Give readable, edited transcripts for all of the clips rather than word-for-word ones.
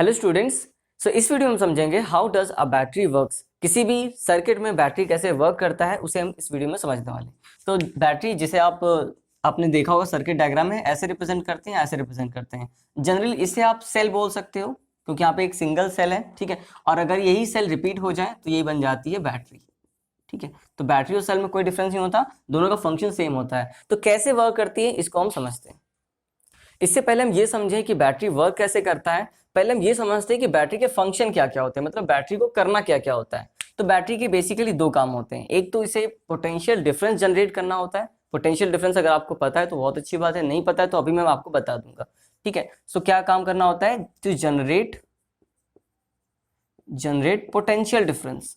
Hello students. सो इस video में हम समझेंगे how does a battery works. किसी भी सर्किट में बैटरी कैसे वर्क करता है उसे हम इस वीडियो में समझने वाले हैं। तो बैटरी जिसे आपने देखा होगा सर्किट डायग्राम में ऐसे रिप्रेजेंट करते हैं, ऐसे रिप्रेजेंट करते हैं। जनरली इसे आप सेल बोल सकते हो क्योंकि यहाँ पे एक सिंगल सेल है, ठीक है। और अगर यही सेल रिपीट हो जाए तो ये बन जाती है बैटरी, ठीक है। तो बैटरी और सेल में कोई डिफरेंस नहीं होता, दोनों का फंक्शन सेम होता है। तो कैसे वर्क करती है इसको हम समझते हैं। इससे पहले हम ये समझें कि बैटरी वर्क कैसे करता है, पहले हम ये समझते हैं कि बैटरी के फंक्शन क्या क्या होते हैं, मतलब बैटरी को करना क्या क्या होता है। तो बैटरी के बेसिकली दो काम होते हैं। एक तो इसे पोटेंशियल डिफरेंस जनरेट करना होता है। पोटेंशियल डिफरेंस अगर आपको पता है तो बहुत अच्छी बात है, नहीं पता है तो अभी मैं आपको बता दूंगा, ठीक है। सो क्या काम करना होता है, टू जनरेट पोटेंशियल डिफरेंस।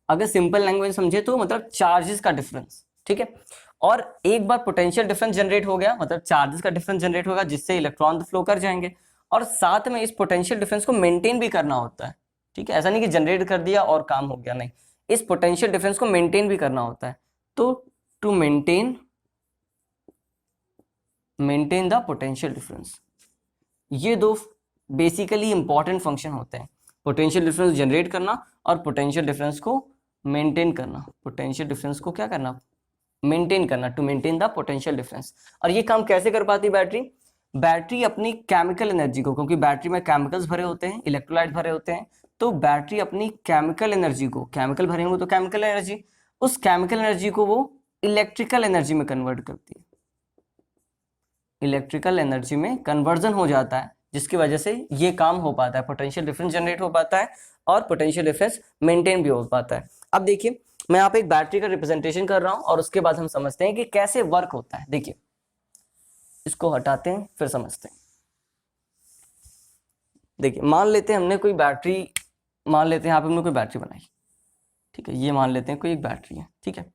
अगर सिंपल लैंग्वेज समझे तो मतलब चार्जेस का डिफरेंस, ठीक है। और एक बार पोटेंशियल डिफरेंस जनरेट हो गया मतलब चार्जेस का डिफरेंस जनरेट होगा जिससे इलेक्ट्रॉन फ्लो कर जाएंगे। और साथ में इस पोटेंशियल डिफरेंस को मेंटेन भी करना होता है, ठीक है। ऐसा नहीं कि जनरेट कर दिया और काम हो गया, नहीं, इस पोटेंशियल डिफरेंस को मेंटेन भी करना होता है। तो to maintain the potential difference, ये दो बेसिकली इंपॉर्टेंट फंक्शन होते हैं। पोटेंशियल डिफरेंस जनरेट करना और पोटेंशियल डिफरेंस को मेंटेन करना। पोटेंशियल डिफरेंस को क्या करना, मेंटेन करना, to maintain the potential difference. और ये काम कैसे कर पाती है बैटरी अपनी केमिकल एनर्जी को, क्योंकि बैटरी में केमिकल्स भरे होते हैं, इलेक्ट्रोलाइट भरे होते हैं, तो बैटरी अपनी केमिकल एनर्जी को, केमिकल भरे होंगे तो केमिकल एनर्जी, उस केमिकल एनर्जी को वो इलेक्ट्रिकल एनर्जी में कन्वर्ट करती है। इलेक्ट्रिकल एनर्जी में कन्वर्जन हो जाता है जिसकी वजह से ये काम हो पाता है, पोटेंशियल डिफरेंस जनरेट हो पाता है और पोटेंशियल डिफरेंस मेंटेन भी हो पाता है। अब देखिए मैं यहाँ पे एक बैटरी का रिप्रेजेंटेशन कर रहा हूं और उसके बाद हम समझते हैं कि कैसे वर्क होता है। देखिए इसको हटाते हैं फिर समझते हैं। देखिए मान लेते हैं हमने कोई बैटरी, मान लेते हैं यहाँ पे हमने कोई बैटरी बनाई, ठीक है। ये मान लेते हैं कोई एक बैटरी है, ठीक है।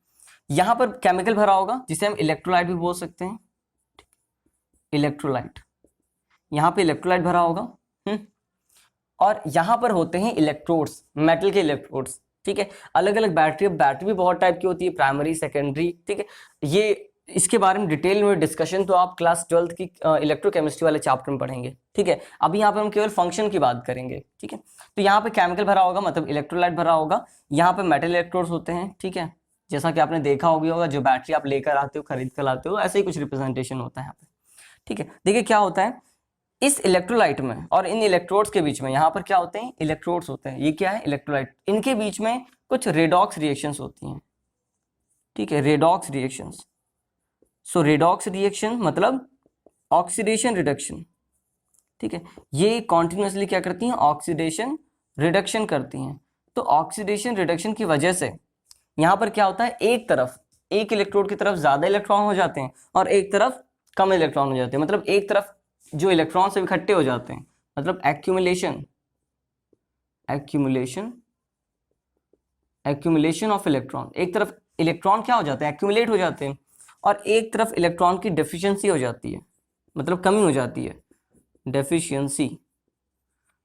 यहाँ पर केमिकल भरा होगा जिसे हम इलेक्ट्रोलाइट भी बोल सकते हैं, इलेक्ट्रोलाइट। यहाँ पे इलेक्ट्रोलाइट भरा होगा, और यहाँ पर होते हैं इलेक्ट्रोड्स, मेटल के इलेक्ट्रोड्स, ठीक है। अलग अलग बैटरी भी बहुत टाइप की होती है, प्राइमरी सेकेंडरी, ठीक है। ये इसके बारे में डिटेल में डिस्कशन तो आप क्लास 12th की इलेक्ट्रोकेमिस्ट्री वाले चैप्टर में पढ़ेंगे, ठीक है। अभी यहाँ पे हम केवल फंक्शन की बात करेंगे, ठीक है। तो यहाँ पे केमिकल भरा होगा मतलब इलेक्ट्रोलाइट भरा होगा, यहाँ पे मेटल इलेक्ट्रोड्स होते हैं, ठीक है। जैसा कि आपने देखा होगा जो बैटरी आप लेकर आते हो, खरीद कर लाते हो, ऐसे ही कुछ रिप्रेजेंटेशन होता है यहाँ पे, ठीक है। देखिए क्या होता है इस इलेक्ट्रोलाइट में और इन इलेक्ट्रोड्स के बीच में, यहाँ पर क्या होते हैं, इलेक्ट्रोड्स होते हैं, ये क्या है, इलेक्ट्रोलाइट। इनके बीच में कुछ रेडॉक्स रिएक्शंस होती हैं, ठीक है, रेडॉक्स रिएक्शंस। सो रेडॉक्स रिएक्शन मतलब ऑक्सीडेशन रिडक्शन, ठीक है। ये कॉन्टिन्यूसली क्या करती हैं, ऑक्सीडेशन रिडक्शन करती हैं। तो ऑक्सीडेशन रिडक्शन की वजह से यहाँ पर क्या होता है, एक तरफ, एक इलेक्ट्रोड की तरफ ज्यादा इलेक्ट्रॉन हो जाते हैं और एक तरफ कम इलेक्ट्रॉन हो जाते हैं, मतलब एक तरफ जो इलेक्ट्रॉन से इकट्ठे हो जाते हैं, मतलब एक्यूमुलेशन ऑफ इलेक्ट्रॉन। एक तरफ इलेक्ट्रॉन क्या हो जाते हैं, एक्यूमुलेट हो जाते हैं, और एक तरफ इलेक्ट्रॉन की डेफिशिएंसी हो जाती है, मतलब कमी हो जाती है,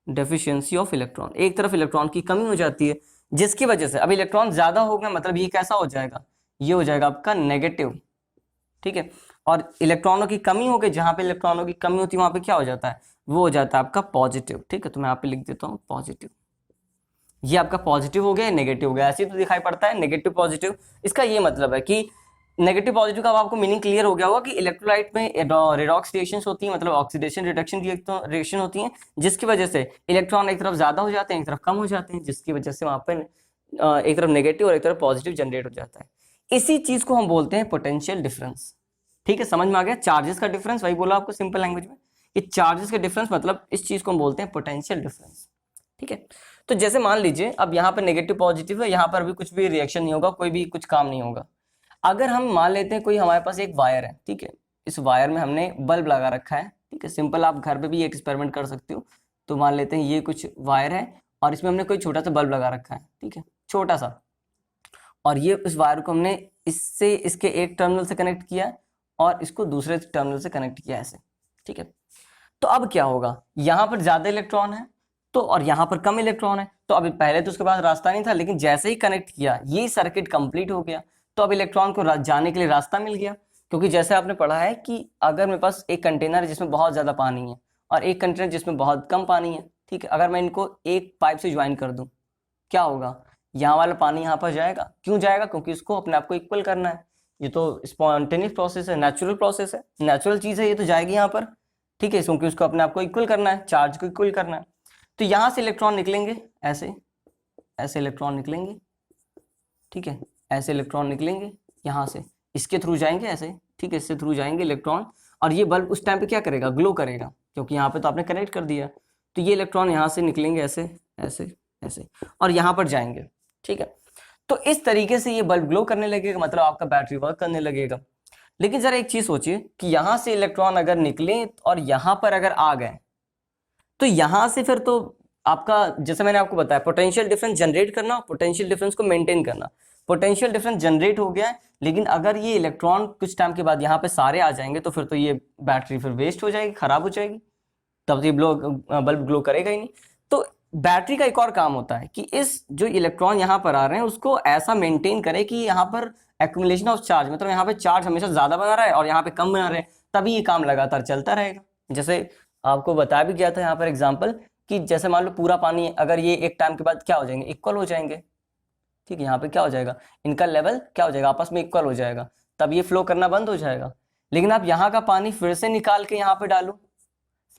डेफिशिएंसी ऑफ इलेक्ट्रॉन। एक तरफ इलेक्ट्रॉन की कमी हो जाती है जिसकी वजह से अब इलेक्ट्रॉन ज्यादा हो गया, मतलब ये कैसा हो जाएगा, ये हो जाएगा आपका नेगेटिव, ठीक है। और इलेक्ट्रॉनों की कमी हो गई, जहां पे इलेक्ट्रॉनों की कमी होती है वहां पे क्या हो जाता है, वो हो जाता है आपका पॉजिटिव, ठीक है। तो मैं यहाँ पे लिख देता हूँ पॉजिटिव। ये आपका पॉजिटिव हो गया, नेगेटिव हो गया, ऐसे तो दिखाई पड़ता है नेगेटिव पॉजिटिव। इसका ये मतलब है कि नेगेटिव पॉजिटिव का आपको मीनिंग क्लियर हो गया होगा कि इलेक्ट्रोलाइट में रेडॉक्स रिएक्शंस होती हैं, मतलब ऑक्सीडेशन रिडक्शन रिएक्शन होती हैं, जिसकी वजह से इलेक्ट्रॉन एक तरफ ज्यादा हो जाते हैं, एक तरफ कम हो जाते हैं, जिसकी वजह से वहां पर एक तरफ नेगेटिव और एक तरफ पॉजिटिव जनरेट हो जाता है। इसी चीज को हम बोलते हैं पोटेंशियल डिफरेंस, ठीक है। समझ में आ गया, चार्जेस का डिफरेंस, वही बोला आपको सिंपल लैंग्वेज में कि चार्जेस का डिफरेंस मतलब इस चीज को हम बोलते हैं पोटेंशियल डिफरेंस, ठीक है। तो जैसे मान लीजिए अब यहाँ पर नेगेटिव पॉजिटिव है, यहाँ पर भी कुछ भी रिएक्शन नहीं होगा, कोई भी कुछ काम नहीं होगा। अगर हम मान लेते हैं कोई हमारे पास एक वायर है, ठीक है, इस वायर में हमने बल्ब लगा रखा है, ठीक है। सिंपल आप घर पे भी एक्सपेरिमेंट कर सकते हो। तो मान लेते हैं ये कुछ वायर है और इसमें हमने कोई छोटा सा बल्ब लगा रखा है, ठीक है, छोटा सा, और ये इस वायर को हमने इससे इसके एक टर्मिनल से कनेक्ट किया और इसको दूसरे टर्मिनल से कनेक्ट किया ऐसे, ठीक है। तो अब क्या होगा, यहाँ पर ज्यादा इलेक्ट्रॉन है तो, और यहाँ पर कम इलेक्ट्रॉन है, तो अभी पहले तो उसके पास रास्ता नहीं था, लेकिन जैसे ही कनेक्ट किया ये सर्किट कंप्लीट हो गया, तो अब इलेक्ट्रॉन को जाने के लिए रास्ता मिल गया, क्योंकि जैसे आपने पढ़ा है कि अगर मेरे पास एक कंटेनर है जिसमें बहुत ज़्यादा पानी है और एक कंटेनर जिसमें बहुत कम पानी है, ठीक है, अगर मैं इनको एक पाइप से ज्वाइन कर दूं, क्या होगा, यहाँ वाला पानी यहाँ पर जाएगा। क्यों जाएगा? क्योंकि इसको अपने आप को इक्वल करना है। ये तो स्पॉन्टेनियस प्रोसेस है, नेचुरल प्रोसेस है, नेचुरल चीज़ है, ये तो जाएगी यहाँ पर, ठीक है, क्योंकि उसको अपने आप को इक्वल करना है, चार्ज को इक्वल करना है। तो यहाँ से इलेक्ट्रॉन निकलेंगे ऐसे, ऐसे इलेक्ट्रॉन निकलेंगे, ठीक है, ऐसे इलेक्ट्रॉन निकलेंगे यहाँ से, इसके थ्रू जाएंगे ऐसे, ठीक है, इससे थ्रू जाएंगे इलेक्ट्रॉन, और ये बल्ब उस टाइम पे क्या करेगा, ग्लो करेगा, क्योंकि यहाँ पे तो आपने कनेक्ट कर दिया। तो ये इलेक्ट्रॉन यहाँ से निकलेंगे ऐसे ऐसे ऐसे और यहाँ पर जाएंगे, ठीक है। तो इस तरीके से ये बल्ब ग्लो करने लगेगा, मतलब आपका बैटरी वर्क करने लगेगा। लेकिन जरा एक चीज सोचिए कि यहाँ से इलेक्ट्रॉन अगर निकले और यहाँ पर अगर आ गए, तो यहाँ से फिर तो आपका, जैसे मैंने आपको बताया, पोटेंशियल डिफरेंस जनरेट करना, पोटेंशियल डिफरेंस को मेंटेन करना। पोटेंशियल डिफरेंस जनरेट हो गया है, लेकिन अगर ये इलेक्ट्रॉन कुछ टाइम के बाद यहाँ पे सारे आ जाएंगे तो फिर तो ये बैटरी फिर वेस्ट हो जाएगी, खराब हो जाएगी, तब ये बल्ब ग्लो करेगा ही नहीं। तो बैटरी का एक और काम होता है कि इस जो इलेक्ट्रॉन यहाँ पर आ रहे हैं उसको ऐसा मेंटेन करे कि यहाँ पर एक्यूमुलेशन ऑफ चार्ज, मतलब यहाँ पे चार्ज हमेशा ज्यादा बना रहा है और यहाँ पे कम बना रहे हैं, तभी ये काम लगातार चलता रहेगा। जैसे आपको बताया भी गया था यहाँ पर एग्जाम्पल कि जैसे मान लो पूरा पानी, अगर ये एक टाइम के बाद क्या हो जाएंगे, इक्वल हो जाएंगे, ठीक है, यहाँ पे क्या हो जाएगा, इनका लेवल क्या हो जाएगा, आपस में इक्वल हो जाएगा, तब ये फ्लो करना बंद हो जाएगा। लेकिन आप यहाँ का पानी फिर से निकाल के यहाँ पे डालो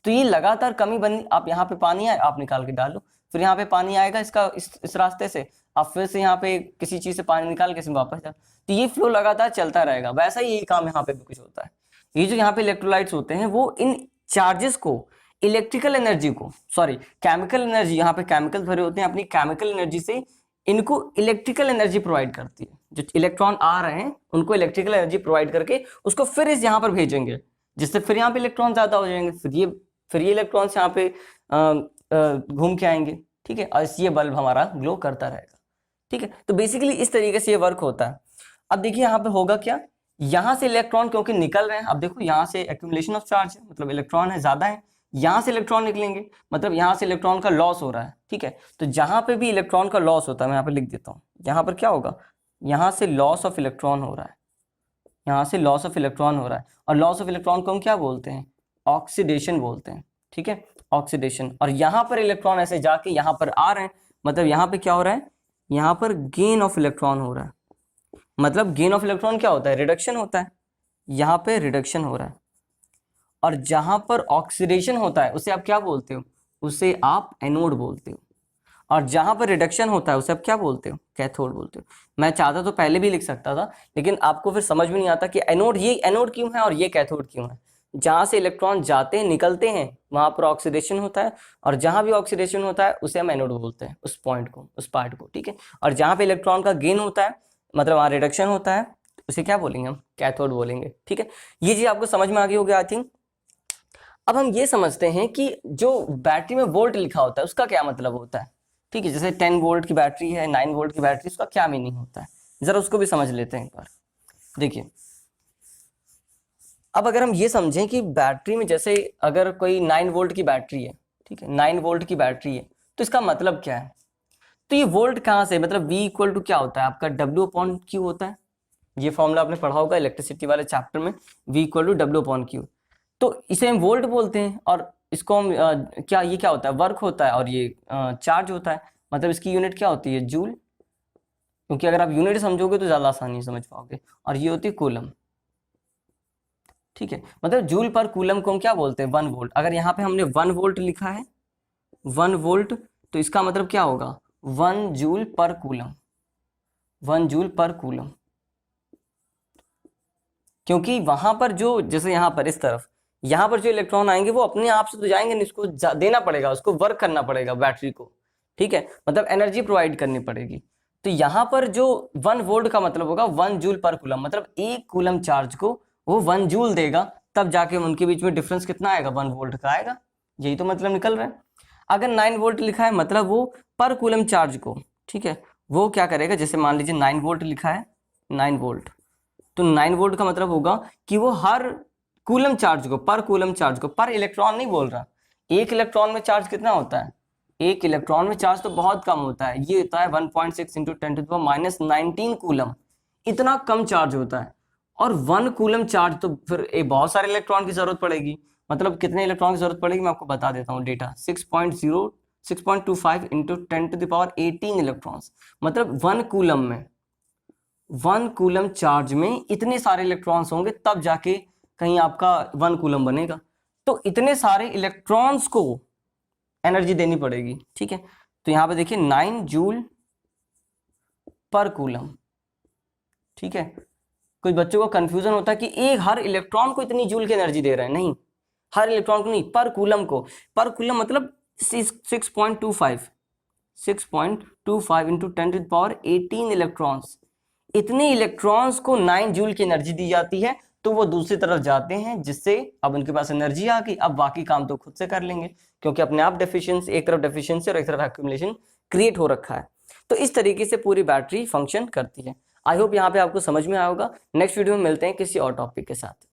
तो ये लगातार कमी बनी, आप यहाँ पे पानी आए, आप निकाल के डालो, फिर यहाँ पे पानी आएगा इसका इस रास्ते से, आप फिर से यहाँ पे किसी चीज से पानी निकाल के इसमें वापस जाओ, तो ये फ्लो लगातार चलता रहेगा। वैसा ही ये काम यहाँ पे भी कुछ होता है। ये जो यहाँ पे इलेक्ट्रोलाइट्स होते हैं वो इन चार्जेस को, इलेक्ट्रिकल एनर्जी को, सॉरी केमिकल एनर्जी, यहाँ पे केमिकल भरे होते हैं, अपनी केमिकल एनर्जी से इनको इलेक्ट्रिकल एनर्जी प्रोवाइड करती है। जो इलेक्ट्रॉन आ रहे हैं उनको इलेक्ट्रिकल एनर्जी प्रोवाइड करके उसको फिर इस यहाँ पर भेजेंगे, जिससे फिर यहाँ पे इलेक्ट्रॉन ज्यादा हो जाएंगे, फिर ये इलेक्ट्रॉन्स यहाँ पे घूम के आएंगे, ठीक है, और ये बल्ब हमारा ग्लो करता रहेगा, ठीक है। तो बेसिकली इस तरीके से ये वर्क होता है। अब देखिए यहाँ पे होगा क्या, यहाँ से इलेक्ट्रॉन क्योंकि निकल रहे हैं, अब देखो यहाँ से एक्यूमुलेशन ऑफ चार्ज है, मतलब इलेक्ट्रॉन है ज्यादा है, यहाँ से इलेक्ट्रॉन निकलेंगे, मतलब यहाँ से इलेक्ट्रॉन का लॉस हो रहा है, ठीक है। तो जहां पे भी इलेक्ट्रॉन का लॉस होता है, मैं यहाँ पे लिख देता हूँ, यहाँ पर क्या होगा, यहाँ से लॉस ऑफ इलेक्ट्रॉन हो रहा है, यहाँ से लॉस ऑफ इलेक्ट्रॉन हो रहा है, और लॉस ऑफ इलेक्ट्रॉन को हम क्या बोलते हैं, ऑक्सीडेशन बोलते हैं, ठीक है, ऑक्सीडेशन। और यहाँ पर इलेक्ट्रॉन ऐसे जाके यहाँ पर आ रहे हैं, मतलब यहाँ पे क्या हो रहा है, यहाँ पर गेन ऑफ इलेक्ट्रॉन हो रहा है। मतलब गेन ऑफ इलेक्ट्रॉन क्या होता है, रिडक्शन होता है, यहाँ पे रिडक्शन हो रहा है। और जहां पर ऑक्सीडेशन होता है उसे आप क्या बोलते हो, उसे आप एनोड बोलते हो। और जहां पर रिडक्शन होता है उसे आप क्या बोलते हो, कैथोड बोलते हो। मैं चाहता तो पहले भी लिख सकता था, लेकिन आपको फिर समझ में नहीं आता कि एनोड, ये एनोड क्यों है और ये कैथोड क्यों है। जहां से इलेक्ट्रॉन जाते हैं, निकलते हैं, वहां पर ऑक्सीडेशन होता है, और जहां भी ऑक्सीडेशन होता है उसे हम एनोड बोलते हैं, उस पॉइंट को, उस पार्ट को, ठीक है। और जहां पे इलेक्ट्रॉन का गेन होता है, मतलब वहां रिडक्शन होता है, उसे क्या बोलेंगे हम, कैथोड बोलेंगे, ठीक है। ये चीज आपको समझ में आ गई होगी आई थिंक। अब हम ये समझते हैं कि जो बैटरी में वोल्ट लिखा होता है उसका क्या मतलब होता है, ठीक है। जैसे 10 वोल्ट की बैटरी है, 9 वोल्ट की बैटरी, उसका क्या मीनिंग होता है, जरा उसको भी समझ लेते हैं एक बार। देखिए, अब अगर हम ये समझें कि बैटरी में, जैसे अगर कोई 9 वोल्ट की बैटरी है, ठीक है, 9 वोल्ट की बैटरी है, तो इसका मतलब क्या है। तो ये वोल्ट कहाँ से, मतलब V इक्वल टू क्या होता है आपका, W/Q होता है। ये फॉर्मूला आपने पढ़ा होगा इलेक्ट्रिसिटी वाले चैप्टर में, V इक्वल टू W/Q। तो इसे हम वोल्ट बोलते हैं, और इसको हम क्या, ये क्या होता है, वर्क होता है, और ये चार्ज होता है, मतलब इसकी यूनिट क्या होती है, जूल, क्योंकि अगर आप यूनिट समझोगे तो ज्यादा आसानी से समझ पाओगे। और ये होती है कूलम, ठीक है, मतलब जूल पर कूलम को हम क्या बोलते हैं, 1 वोल्ट। अगर यहाँ पे हमने 1 वोल्ट लिखा है, 1 वोल्ट, तो इसका मतलब क्या होगा, 1 जूल पर कूलम, 1 जूल पर कूलम। क्योंकि वहां पर जो, जैसे यहाँ पर इस तरफ, यहाँ पर जो इलेक्ट्रॉन आएंगे वो अपने आप से तो जाएंगे नहीं, इसको देना पड़ेगा, उसको वर्क करना पड़ेगा बैटरी को, ठीक है, मतलब एनर्जी प्रोवाइड करनी पड़ेगी। तो यहाँ पर जो 1 वोल्ट का मतलब होगा 1 जूल पर कूलम, मतलब 1 कूलम चार्ज को वो 1 जूल देगा, तब जाके उनके बीच में डिफरेंस कितना आएगा, 1 वोल्ट का आएगा। यही तो मतलब निकल रहा है। अगर 9 वोल्ट लिखा है, मतलब वो पर कूलम चार्ज को, ठीक है, वो क्या करेगा, जैसे मान लीजिए 9 वोल्ट लिखा है, 9 वोल्ट, तो 9 वोल्ट का मतलब होगा कि वो हर कूलम चार्ज को, पर कूलम चार्ज को, पर इलेक्ट्रॉन नहीं बोल रहा, एक इलेक्ट्रॉन में चार्ज कितना होता है, एक इलेक्ट्रॉन में चार्ज तो बहुत कम होता है, ये होता है 1.6 × 10⁻⁻19 कूलम, इतना कम चार्ज होता है। और 1 कूलम चार्ज, तो फिर एक बहुत सारे इलेक्ट्रॉन की जरूरत पड़ेगी। मतलब कितने इलेक्ट्रॉन की जरूरत पड़ेगी मैं आपको बता देता हूँ डेटा, 6.25 इंटू 10⁻18 इलेक्ट्रॉन्स। मतलब 1 कूलम में, 1 कूलम चार्ज में इतने सारे इलेक्ट्रॉन्स होंगे तब जाके कहीं आपका 1 कूलम बनेगा। तो इतने सारे इलेक्ट्रॉन्स को एनर्जी देनी पड़ेगी, ठीक है। तो यहां पे देखिए 9 जूल पर कूलम, ठीक है। कुछ बच्चों को कंफ्यूजन होता है कि एक हर इलेक्ट्रॉन को इतनी जूल की एनर्जी दे रहे हैं, नहीं, हर इलेक्ट्रॉन को नहीं, पर कूलम को। पर कूलम मतलब 6.25 इंटू 10⁻18 इलेक्ट्रॉन्स, इतने इलेक्ट्रॉन्स को 9 जूल की एनर्जी दी जाती है। तो वो दूसरी तरफ जाते हैं, जिससे अब उनके पास एनर्जी आ गई, अब बाकी काम तो खुद से कर लेंगे, क्योंकि अपने आप डेफिशिएंसी, एक तरफ डेफिशिएंसी और एक तरफ एक्यूमुलेशन क्रिएट हो रखा है। तो इस तरीके से पूरी बैटरी फंक्शन करती है। आई होप यहाँ पे आपको समझ में आया होगा। नेक्स्ट वीडियो में मिलते हैं किसी और टॉपिक के साथ।